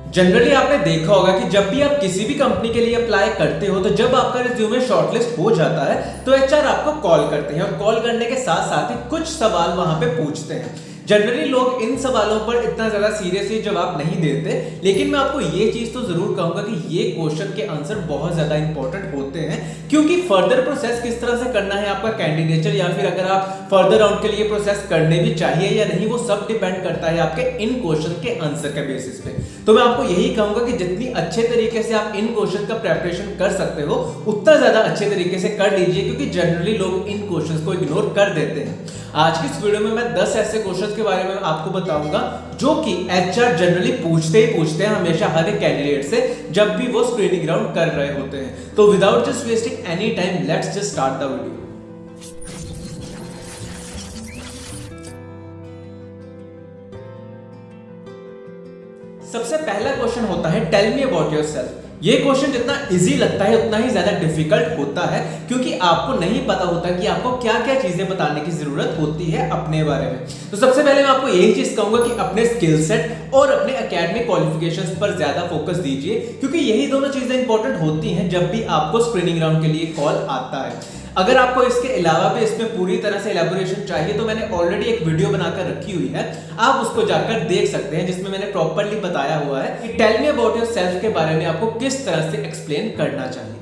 Generally आपने देखा होगा कि जब भी आप किसी भी कंपनी के लिए अप्लाई करते हो तो जब आपका रिज्यूमे शॉर्टलिस्ट हो जाता है तो एचआर आपको कॉल करते हैं और कॉल करने के साथ साथ ही कुछ सवाल वहां पे पूछते हैं। जनरली लोग इन सवालों पर इतना ज्यादा सीरियसली जवाब नहीं देते, लेकिन मैं आपको ये चीज तो जरूर कहूंगा कि ये क्वेश्चन के आंसर बहुत ज्यादा इंपॉर्टेंट होते हैं, क्योंकि फर्दर प्रोसेस किस तरह से करना है आपका कैंडिडेचर, या फिर अगर आप फर्दर राउंड के लिए प्रोसेस करने भी चाहिए या नहीं, वो सब डिपेंड करता है आपके इन क्वेश्चन के आंसर के बेसिस पे। तो मैं आपको यही कहूंगा कि जितनी अच्छे तरीके से आप इन क्वेश्चन का प्रेपरेशन कर सकते हो उतना ज्यादा अच्छे तरीके से कर लीजिए, क्योंकि जनरली लोग इन क्वेश्चंस को इग्नोर कर देते हैं। आज की इस वीडियो में मैं 10 ऐसे क्वेश्चंस के बारे में आपको बताऊंगा जो कि एचआर जनरली पूछते हैं हमेशा हर एक कैंडिडेट से जब भी वो स्क्रीनिंग राउंड कर रहे होते हैं। तो without just wasting any time, let's just start the video. सबसे पहला क्वेश्चन होता है टेल मी अबाउट योरसेल्फ। ये क्वेश्चन जितना इजी लगता है उतना ही ज्यादा डिफिकल्ट होता है, क्योंकि आपको नहीं पता होता कि आपको क्या क्या चीजें बताने की जरूरत होती है अपने बारे में। तो सबसे पहले मैं आपको यही चीज कहूंगा कि अपने स्किल सेट और अपने एकेडमिक क्वालिफिकेशंस पर ज्यादा फोकस दीजिए, क्योंकि यही दोनों चीजें इंपॉर्टेंट होती हैं जब भी आपको स्क्रीनिंग राउंड के लिए कॉल आता है। अगर आपको इसके अलावा भी इसमें पूरी तरह से एलैबोरेशन चाहिए तो मैंने ऑलरेडी एक वीडियो बनाकर रखी हुई है, आप उसको जाकर देख सकते हैं, जिसमें मैंने प्रॉपर्ली बताया हुआ है कि टेल मी अबाउट योरसेल्फ के बारे में आपको किस तरह से एक्सप्लेन करना चाहिए।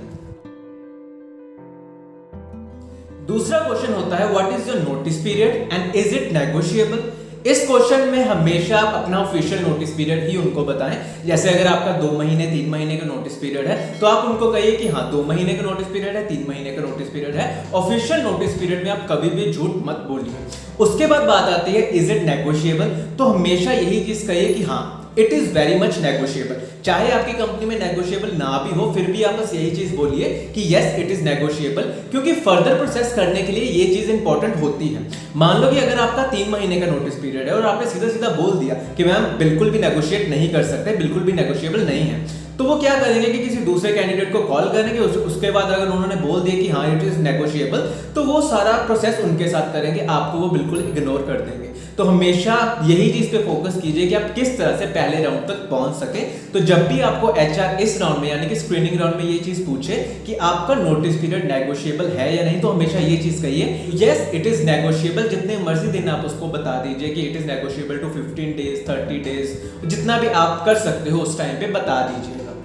दूसरा क्वेश्चन होता है what is your notice period and is it negotiable. इस क्वेश्चन में हमेशा आप अपना ऑफिशियल नोटिस पीरियड ही उनको बताएं। जैसे अगर आपका 2 महीने 3 महीने का नोटिस पीरियड है तो आप उनको कहिए कि हाँ 2 महीने का नोटिस पीरियड है, 3 महीने का नोटिस पीरियड है। ऑफिशियल नोटिस पीरियड में आप कभी भी झूठ मत बोलिए। उसके बाद बात आती है इज इट नेगोशिएबल। तो हमेशा यही चीज कहिए कि हाँ it is very much negotiable. चाहे आपकी कंपनी में नेगोशिएबल ना भी हो, फिर भी आप बस यही चीज बोलिए कि यस इट इज नेगोशिएबल, क्योंकि फर्दर प्रोसेस करने के लिए ये चीज इंपॉर्टेंट होती है। मान लो कि अगर आपका 3 महीने का नोटिस पीरियड है और आपने सीधा सीधा बोल दिया कि मैम बिल्कुल भी नेगोशिएट नहीं कर सकते, बिल्कुल भी नेगोशिएबल नहीं है, तो वो क्या करेंगे कि किसी दूसरे कैंडिडेट को कॉल करेंगे। उसके बाद अगर उन्होंने बोल दिया कि हाँ इट इज नेगोशिएबल, तो वो सारा प्रोसेस उनके साथ करेंगे, आपको वो बिल्कुल इग्नोर कर देंगे। तो हमेशा यही चीज पे फोकस कीजिए कि आप किस तरह से पहले राउंड तक पहुंच सके। तो जब भी आपको एचआर इस राउंड में यानी कि स्क्रीनिंग राउंड में ये चीज पूछे कि आपका नोटिस पीरियड नेगोशिएबल है या नहीं, तो हमेशा ये चीज कहिए यस इट इज नेगोशिएबल। जितने मर्जी दिन आप उसको बता दीजिए कि it is negotiable to 15 days 30 days, जितना भी आप कर सकते हो उस टाइम पे बता दीजिएगा।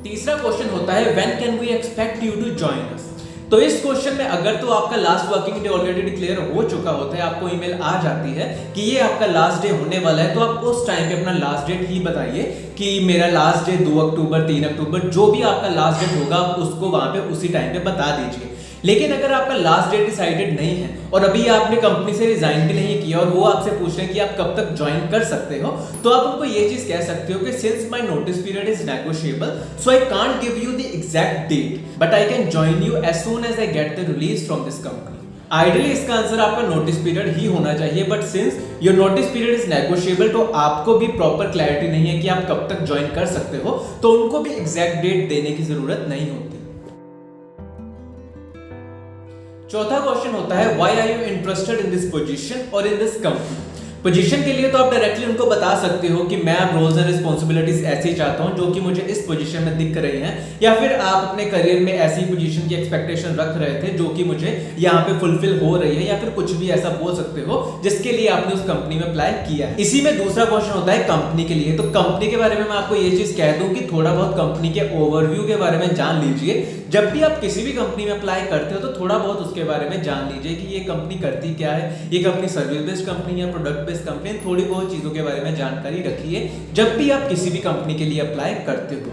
तीसरा क्वेश्चन होता है when can we expect you to join us. तो इस क्वेश्चन में अगर तो आपका last working day already declare हो चुका होता है, आपको ईमेल आ जाती है कि ये आपका लास्ट डे होने वाला है, तो आप उस टाइम पे अपना लास्ट डेट ही बताइए कि मेरा लास्ट डे 2 अक्टूबर 3 अक्टूबर, जो भी आपका लास्ट डेट होगा आप उसको वहां पे उसी टाइम पे बता दीजिए। लेकिन अगर आपका लास्ट डेट डिसाइडेड नहीं है और अभी आपने कंपनी से रिजाइन भी नहीं किया और वो आपसे पूछ रहे हैं कि आप कब तक ज्वाइन कर सकते हो, तो आप उनको ये चीज कह सकते हो कि since my notice period is negotiable so I can't give you the exact date but I can join you as soon as I get the release from this company. Ideally इसका आंसर आपका notice period ही होना चाहिए, but since your notice period is negotiable तो आपको भी proper clarity नहीं है कि आप कब तक ज्वाइन कर सकते हो, तो उनको भी एग्जैक्ट डेट देने की जरूरत नहीं होती। चौथा क्वेश्चन होता है why are you interested in this position और इन दिस कंपनी। पोजीशन के लिए तो आप डायरेक्टली उनको बता सकते हो कि मैं अब रोल्स एंड रिस्पॉन्सिबिलिटीज ऐसे ही चाहता हूं जो कि मुझे इस पोजीशन में दिख रही हैं, या फिर आप अपने करियर में ऐसी पोजीशन की एक्सपेक्टेशन रख रहे थे जो कि मुझे यहाँ पे फुलफिल हो रही है, या फिर कुछ भी ऐसा बोल सकते हो जिसके लिए आपने उस कंपनी में अप्लाई किया है। इसी में दूसरा क्वेश्चन होता है कंपनी के लिए। तो कंपनी के बारे में मैं आपको ये चीज कह दूं कि थोड़ा बहुत कंपनी के ओवरव्यू के बारे में जान लीजिए। जब भी आप किसी भी कंपनी में अप्लाई करते हो तो थोड़ा बहुत उसके बारे में जान लीजिए कि ये कंपनी करती क्या है, ये कंपनी सर्विस बेस्ड कंपनी है, प्रोडक्ट बेस्ड कंपनी, थोड़ी बहुत चीजों के बारे में जानकारी रखिए जब भी आप किसी भी कंपनी के लिए अप्लाई करते हो।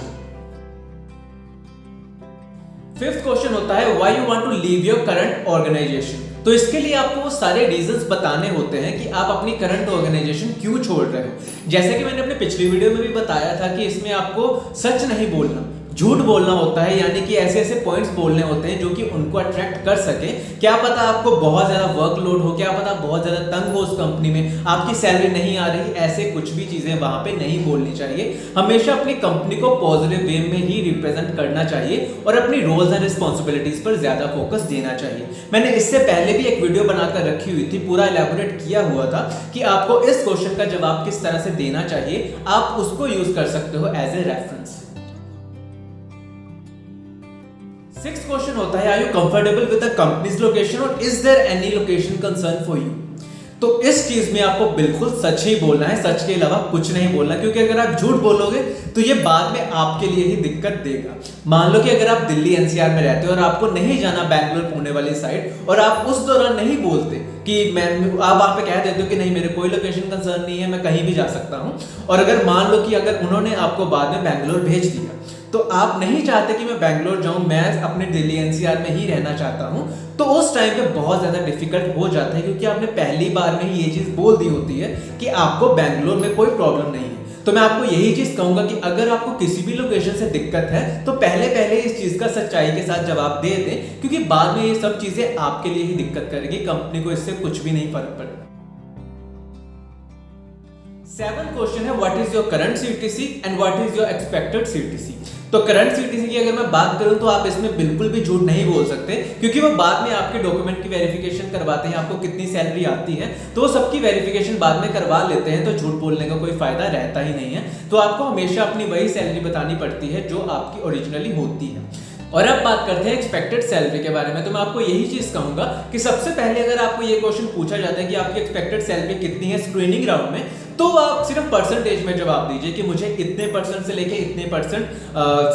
फिफ्थ क्वेश्चन होता है why you want to leave your current organisation. तो इसके लिए आपको वो सारे रीजंस बताने होते हैं कि आप अपनी करंट ऑर्गेनाइजेशन क्यों छोड़ रहे हो। जैसे कि मैंने अपने पिछली वीडियो में भी बताया था कि इसमें आपको सच नहीं बोलना, झूठ बोलना होता है, यानी कि ऐसे ऐसे पॉइंट्स बोलने होते हैं जो कि उनको अट्रैक्ट कर सके। क्या पता आपको बहुत ज्यादा वर्कलोड हो, क्या पता बहुत ज्यादा तंग हो उस कंपनी में, आपकी सैलरी नहीं आ रही, ऐसे कुछ भी चीजें वहां पे नहीं बोलनी चाहिए। हमेशा अपनी कंपनी को पॉजिटिव वे में ही रिप्रेजेंट करना चाहिए और अपनी रोल्स एंड रिस्पॉन्सिबिलिटीज पर ज्यादा फोकस देना चाहिए। मैंने इससे पहले भी एक वीडियो बनाकर रखी हुई थी, पूरा इलैबोरेट किया हुआ था कि आपको इस क्वेश्चन का जवाब किस तरह से देना चाहिए, आप उसको यूज कर सकते हो as a reference. 6th question होता है, are you comfortable with the company's location और is there any location concern for you. तो इस चीज में आपको बिल्कुल सच ही बोलना है, सच के अलावा कुछ नहीं बोलना, क्योंकि अगर आप झूठ बोलोगे तो ये बाद में आपके लिए ही दिक्कत देगा। मान लो कि अगर आप दिल्ली एनसीआर में रहते हो और आपको नहीं जाना बैंगलोर पुणे वाली साइड और आप उस दौरान नहीं बोलते कि आप वहां पे कह देते हो कि नहीं मेरे कोई लोकेशन कंसर्न नहीं है, मैं कहीं भी जा सकता हूं, और अगर मान लो कि अगर उन्होंने आपको बाद में बैंगलोर भेज दिया तो आप नहीं चाहते कि मैं बैंगलोर जाऊं, मैं अपने दिल्ली एनसीआर में ही रहना चाहता हूं, तो उस टाइम पे बहुत ज्यादा डिफिकल्ट हो जाता है, क्योंकि आपने पहली बार में ही ये चीज बोल दी होती है कि आपको बैंगलोर में कोई प्रॉब्लम नहीं है। तो मैं आपको यही चीज कहूंगा कि अगर आपको किसी भी लोकेशन से दिक्कत है तो पहले पहले इस चीज का सच्चाई के साथ जवाब दे दें, क्योंकि बाद में ये सब चीजें आपके लिए ही दिक्कत करेगी, कंपनी को इससे कुछ भी नहीं फर्क पड़ेगा। 7th क्वेश्चन है, what is your current CTC and what is your expected CTC. तो करंट सीटीसी की अगर मैं बात करूं तो आप इसमें बिल्कुल भी झूठ नहीं बोल सकते, क्योंकि वो बाद में आपके डॉक्यूमेंट की वेरिफिकेशन करवाते हैं, आपको कितनी सैलरी आती है तो वो सबकी वेरिफिकेशन बाद में करवा लेते हैं, तो झूठ बोलने का कोई फायदा रहता ही नहीं है। तो आपको हमेशा अपनी वही सैलरी बतानी पड़ती है जो आपकी ओरिजिनली होती है। और अब बात करते हैं एक्सपेक्टेड सैलरी के बारे में, तो मैं आपको यही चीज कहूंगा कि सबसे पहले अगर आपको ये क्वेश्चन पूछा जाता है कि आपकी एक्सपेक्टेड सैलरी कितनी है स्क्रीनिंग राउंड में, तो आप सिर्फ परसेंटेज में जवाब दीजिए कि मुझे इतने परसेंट से लेके इतने परसेंट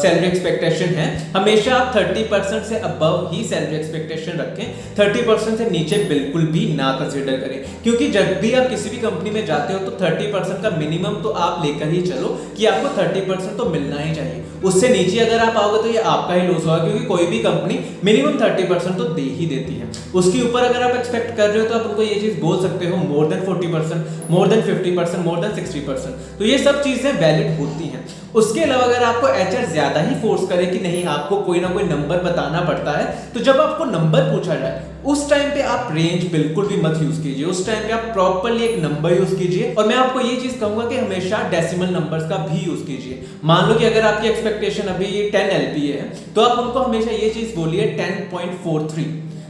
सैलरी एक्सपेक्टेशन है। हमेशा आप 30% से अबव ही सैलरी एक्सपेक्टेशन रखें, 30% से नीचे बिल्कुल भी ना कंसीडर करें, क्योंकि जब भी आप किसी भी कंपनी में जाते हो तो 30% का मिनिमम तो आप लेकर ही चलो कि आपको 30% तो मिलना ही चाहिए। उससे नीचे अगर आप आओगे तो ये आपका ही लॉस होगा, क्योंकि कोई भी कंपनी मिनिमम 30% तो दे ही देती है। उसके ऊपर अगर आप एक्सपेक्ट कर रहे हो तो आप उनको ये चीज बोल सकते हो more than 40%, more than 50%, more than 60%, तो ये सब चीजें वैलिड होती हैं। उसके अलावा अगर आपको एचआर ज्यादा ही फोर्स करे कि नहीं आपको कोई ना कोई नंबर बताना पड़ता है, तो जब आपको नंबर पूछा जाए उस टाइम पे आप रेंज बिल्कुल भी मत यूज कीजिए, उस टाइम पे आप प्रॉपर्ली एक नंबर यूज कीजिए। और मैं आपको ये चीज कहूंगा कि हमेशा डेसिमल नंबर्स का भी यूज कीजिए। मान लो कि अगर आपकी एक्सपेक्टेशन अभी 10 LPA है तो आप उनको हमेशा ये चीज बोलिए 10.43,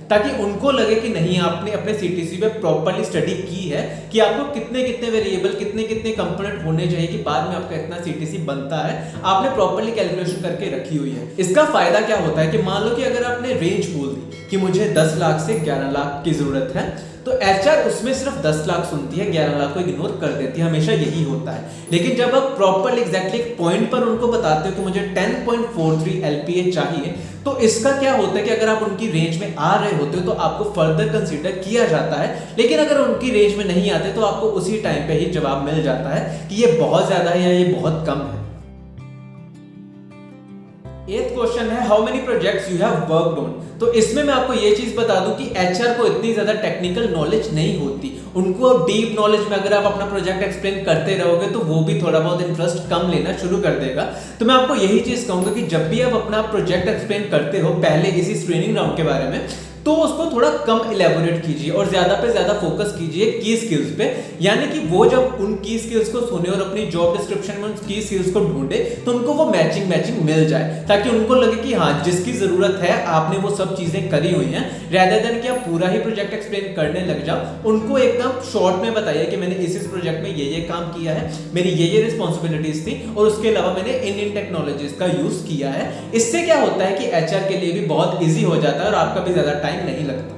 ताकि उनको लगे कि नहीं आपने अपने सीटीसी पे प्रॉपर्ली स्टडी की है कि आपको कितने कितने वेरिएबल, कितने कितने कंपोनेंट होने चाहिए कि बाद में आपका इतना सीटीसी बनता है, आपने प्रॉपर्ली कैलकुलेशन करके रखी हुई है। इसका फायदा क्या होता है कि मान लो कि अगर आपने रेंज बोल दी कि मुझे 10 लाख से 11 लाख की जरूरत है, तो एचआर उसमें सिर्फ 10 लाख सुनती है, 11 लाख को इग्नोर कर देती है, हमेशा यही होता है। लेकिन जब आप प्रॉपर्ली एग्जैक्टली एक पॉइंट पर उनको बताते हो कि मुझे 10.43 LPA चाहिए, तो इसका क्या होता है कि अगर आप उनकी रेंज में आ रहे होते हो तो आपको फर्दर कंसीडर किया जाता है, लेकिन अगर उनकी रेंज में नहीं आते तो आपको उसी टाइम पे ही जवाब मिल जाता है कि ये बहुत ज्यादा है या ये बहुत कम है। 8th क्वेश्चन है, how many projects you have worked on. तो इसमें मैं आपको ये चीज बता दूं कि एचआर को इतनी ज्यादा टेक्निकल नॉलेज नहीं होती, उनको डीप नॉलेज में अगर आप अपना प्रोजेक्ट एक्सप्लेन करते रहोगे तो वो भी थोड़ा बहुत इंटरेस्ट कम लेना शुरू कर देगा। तो मैं आपको यही चीज कहूंगा कि जब भी आप अपना प्रोजेक्ट एक्सप्लेन करते हो पहले इसी स्क्रीनिंग राउंड के बारे में, तो उसको थोड़ा कम इलेबोरेट कीजिए और ज्यादा पे ज्यादा फोकस कीजिए की स्किल्स पे, यानी कि वो जब उन की स्किल्स को सुने और अपनी जॉब डिस्क्रिप्शन में उन की स्किल्स को ढूंढे तो उनको वो मैचिंग मिल जाए, ताकि उनको लगे कि हाँ जिसकी जरूरत है आपने वो सब चीजें करी हुई हैं, रेदर देन कि आप पूरा ही प्रोजेक्ट एक्सप्लेन करने लग जाओ। उनको एकदम शॉर्ट में बताइए कि मैंने इस प्रोजेक्ट में ये काम किया है, मेरी ये रिस्पॉन्सिबिलिटीज थी और उसके अलावा मैंने इन टेक्नोलॉजीज का यूज किया है। इससे क्या होता है कि एचआर के लिए भी बहुत ईजी हो जाता है और आपका भी ज्यादा टाइम नहीं लगता।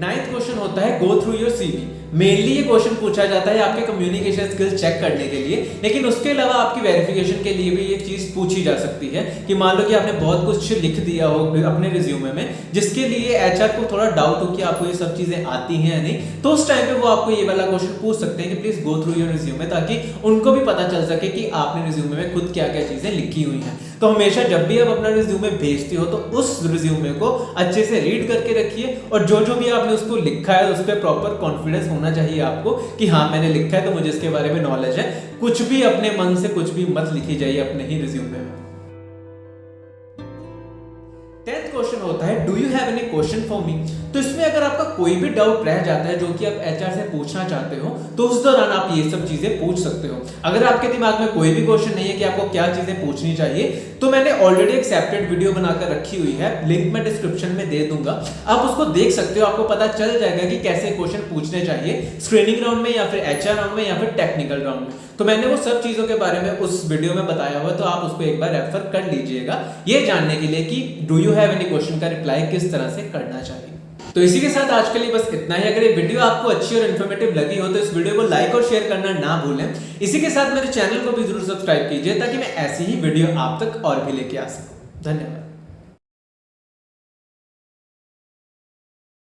9th क्वेश्चन होता है, go through your CV. Mainly ये क्वेश्चन पूछा जाता है आपके कम्युनिकेशन स्किल्स चेक करने के लिए, लेकिन उसके अलावा आपकी वेरिफिकेशन के लिए भी ये चीज पूछी जा सकती है कि मान लो कि आपने बहुत कुछ लिख दिया हो अपने रिज्यूमे में, जिसके लिए एचआर को थोड़ा डाउट हो कि आपको ये सब चीजें आती हैं या नहीं, तो उस टाइम पे वो आपको ये वाला क्वेश्चन पूछ सकते हैं कि please go through your resume, ताकि उनको भी पता चल सके कि आपने रिज्यूमे में खुद क्या क्या चीजें लिखी हुई हैं। तो हमेशा जब भी आप अपना रिज्यूमे भेजते हो तो उस रिज्यूमे को अच्छे से रीड करके रखिए और जो भी आपने उसको लिखा है उस पर प्रॉपर कॉन्फिडेंस होना चाहिए आपको कि हाँ मैंने लिखा है तो मुझे इसके बारे में नॉलेज है। कुछ भी अपने मन से कुछ भी मत लिखी जाइए अपने ही रिज्यूमे में। 10th क्वेश्चन होता है do you have any question for me. तो इसमें अगर आपका कोई भी डाउट रह जाता है जो कि आप एचआर से पूछना चाहते हो तो उस दौरान आप ये सब चीजें पूछ सकते हो। अगर आपके दिमाग में कोई भी क्वेश्चन नहीं है कि आपको क्या चीजें पूछनी चाहिए तो मैंने ऑलरेडी एक सेपरेट वीडियो बनाकर रखी हुई है, लिंक मैं डिस्क्रिप्शन में दे दूंगा, आप उसको देख सकते हो। आपको पता चल जाएगा कि कैसे क्वेश्चन पूछने चाहिए स्क्रीनिंग राउंड में या फिर एचआर राउंड में या फिर टेक्निकल राउंड में। तो मैंने वो सब चीजों के बारे में उस वीडियो में बताया हुआ है, तो आप उसको एक बार रेफर कर लीजिएगा ये जानने के लिए कि do you have any question का रिप्लाई किस तरह से करना चाहिए। तो इसी के साथ आज के लिए बस इतना ही। अगर ये वीडियो आपको अच्छी और इन्फॉर्मेटिव लगी हो तो इस वीडियो को लाइक और शेयर करना ना भूलें। इसी के साथ मेरे चैनल को भी जरूर सब्सक्राइब कीजिए ताकि मैं ऐसी ही वीडियो आप तक और भी लेके आ सकूं। धन्यवाद।